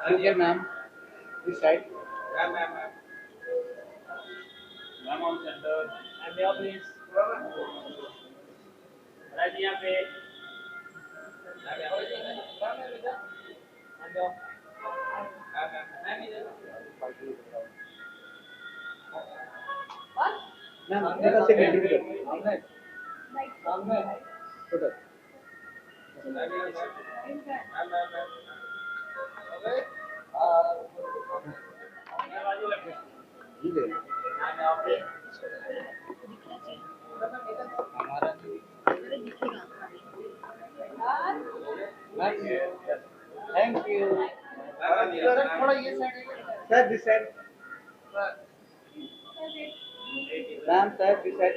Okay, ma'am. This side. Ma'am on centre and यहाँ please right यहाँ पे and Ma'am, let us take a picture. Photo. जी ले। हमारा Thank you. थोड़ा ये side sir this side ma'am sir this side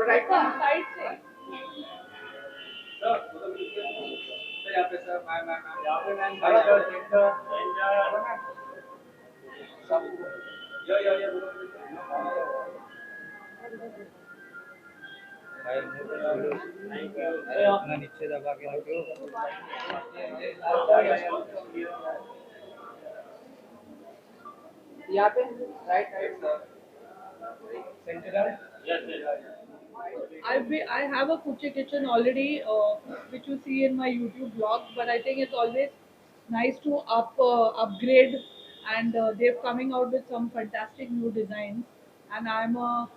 right side से यहाँ पे सर मैम यहाँ पे मैम सेंटर सब यो भाई अपना नीचे दबा के रखो यहाँ पे right right centre I have a Kuchi kitchen already, which you see in my YouTube blog. But I think it's always nice to upgrade, and they're coming out with some fantastic new designs. And I'm a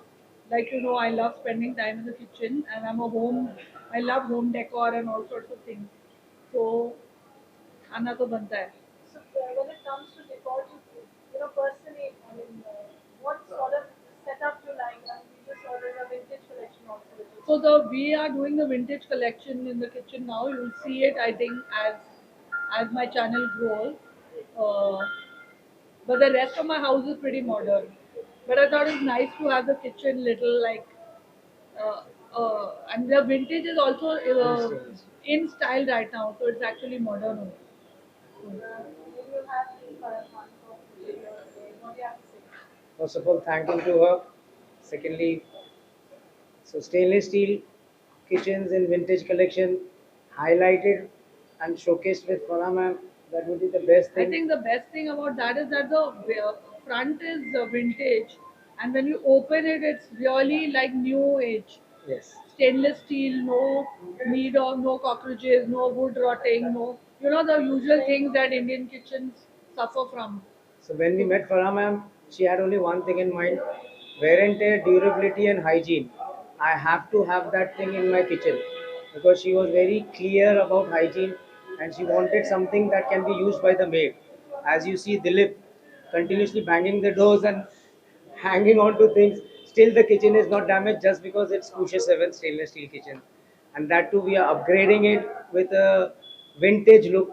like I love spending time in the kitchen, and I love home decor and all sorts of things. So खाना तो बनता है. So when it comes to decor, personally, I mean, what sort of setup you like? And we just ordered a vintage collection also. So we are doing the vintage collection in the kitchen now. You'll see it, I think, as my channel grows. Uh, but the rest of my house is pretty modern. But I thought it's nice to have the kitchen little like, and the vintage is also in style right now, so it's actually modern only. Maybe you have the Farhan for what do you have to say? First of all, thanking to her. Secondly, so stainless steel kitchens in vintage collection highlighted and showcased with Farah ma'am. That would be the best I thing. think the best thing about that is that the front is vintage, and when you open it, it's really like new age. Yes. Stainless steel, no need of no cockroaches, no wood rotting, no the usual things that Indian kitchens suffer from. So when we met Farah ma'am, she had only one thing in mind: wear and tear, durability, and hygiene. I have to have that thing in my kitchen because she was very clear about hygiene and she wanted something that can be used by the maid. As you see, Dilip continuously banging the doors and hanging on to things. Still, the kitchen is not damaged just because it's Kusha 7 stainless steel kitchen. And that too, we are upgrading it with a vintage look,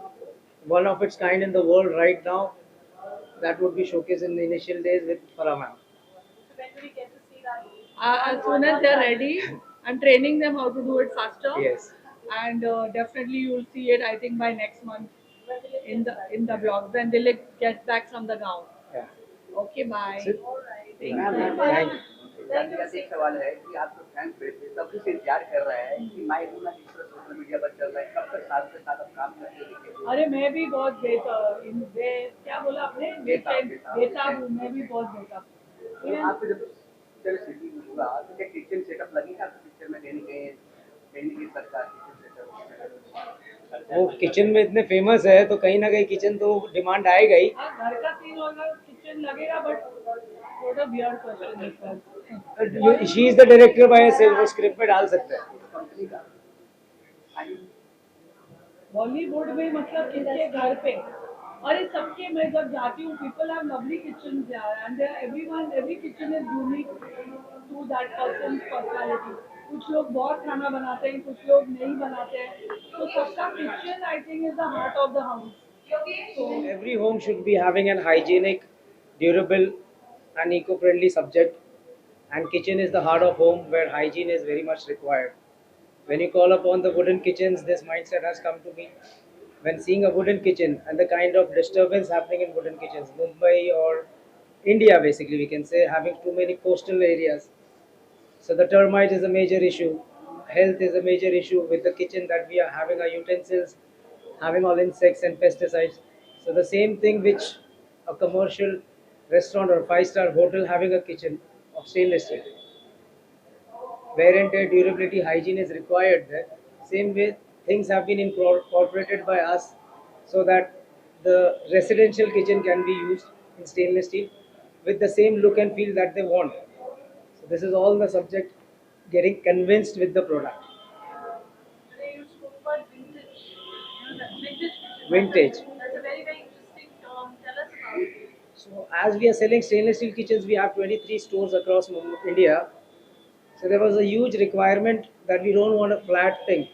one of its kind in the world right now. That would be showcased in the initial days with Farah ma'am. So when do we get to see that? As soon as they're ready, I'm training them how to do it faster. Yes. And definitely you'll see it. I think by next month When will it in get the back? in the vlog when they get back from the gown. Yeah. Okay, bye. Sit. All right. Thank ma'am you. Thank you. जानने का एक सवाल है कि आपके fans बैठे तब से इंतजार कर रहा है कि माई रूना जिस तरह सोशल मीडिया पर चल रहा है कब तक साथ के साथ आप काम करते दिखेंगे अरे मैं भी बहुत क्या बोला आपने बेताब हूँ. मैं भी बहुत बेताब हूँ. तो आपको जब पिक्चर सिटी में हुआ तो क्या किचन सेटअप लगेगा आपको पिक्चर में देने के देने की सरकार किचन सेटअप वो किचन में इतने फेमस है तो कहीं ना कहीं किचन तो डिमांड आएगा ही. हाँ, घर का सीन होगा किचन लगेगा बट थोड़ा weird question. She is the director by self, वो स्क्रिप्ट में डाल सकते हैं. कंपनी का बॉलीवुड में मतलब किसके घर पे. अरे सबके मैं जब जाती हूँ people have lovely kitchen and every kitchen is unique to that person personality. कुछ लोग बहुत खाना बनाते हैं, कुछ लोग नहीं बनाते हैं. तो सबका kitchen I think is the heart of the house. So Every home should be having an hygienic, durable, and eco-friendly subject. And kitchen is the heart of home where hygiene is very much required. When you call upon the wooden kitchens, this mindset has come to me. When seeing a wooden kitchen and the kind of disturbance happening in wooden kitchens, Mumbai or India basically, we can say, having too many coastal areas. So the termite is a major issue. Health is a major issue with the kitchen that we are having our utensils, having all insects and pesticides. So the same thing which a commercial restaurant or five-star hotel having a kitchen of stainless steel. Wear and tear, durability, hygiene is required there. Same way, things have been incorporated by us so that the residential kitchen can be used in stainless steel with the same look and feel that they want. So this is all the subject getting convinced with the product. Today you spoke about vintage. That vintage kitchen. Vintage. That's a very, very interesting term. Tell us about it. So as we are selling stainless steel kitchens, we have 23 stores across India. So there was a huge requirement that we don't want a flat thing.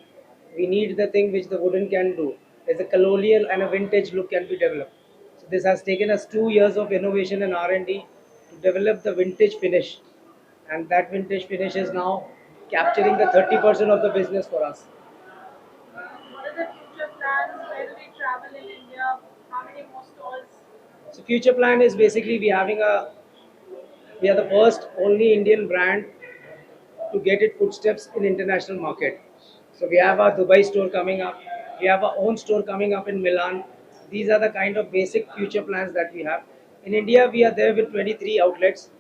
We need the thing which the wooden can do. There's a colonial and a vintage look can be developed. So this has taken us 2 years of innovation and R&D to develop the vintage finish. And that vintage finish is now capturing the 30% of the business for us. What are the future plans? Where do we travel in India? How many more stores? So future plan is basically we are the first only Indian brand to get its footsteps in international market. So we have our Dubai store coming up. We have our own store coming up in Milan. These are the kind of basic future plans that we have. In India, we are there with 23 outlets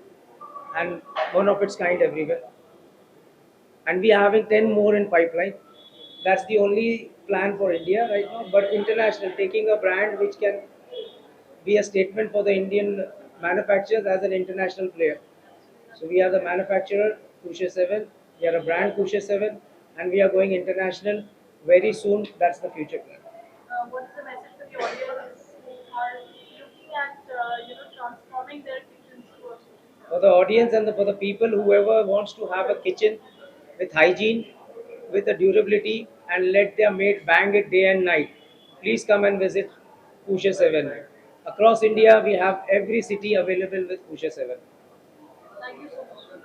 and one of its kind everywhere. And we are having 10 more in pipeline. That's the only plan for India right now. But international, taking a brand which can be a statement for the Indian manufacturers as an international player. So we are the manufacturer, Kusha 7. We are a brand, Kusha 7, and we are going international very soon. That's the future plan. What is the message for the audience who are looking at transforming their kitchens to a kitchen? For the audience and for the people, whoever wants to have a kitchen with hygiene, with the durability, and let their maid bang it day and night, please come and visit Kusha 7. Across India, we have every city available with Kusha 7. Thank you so much.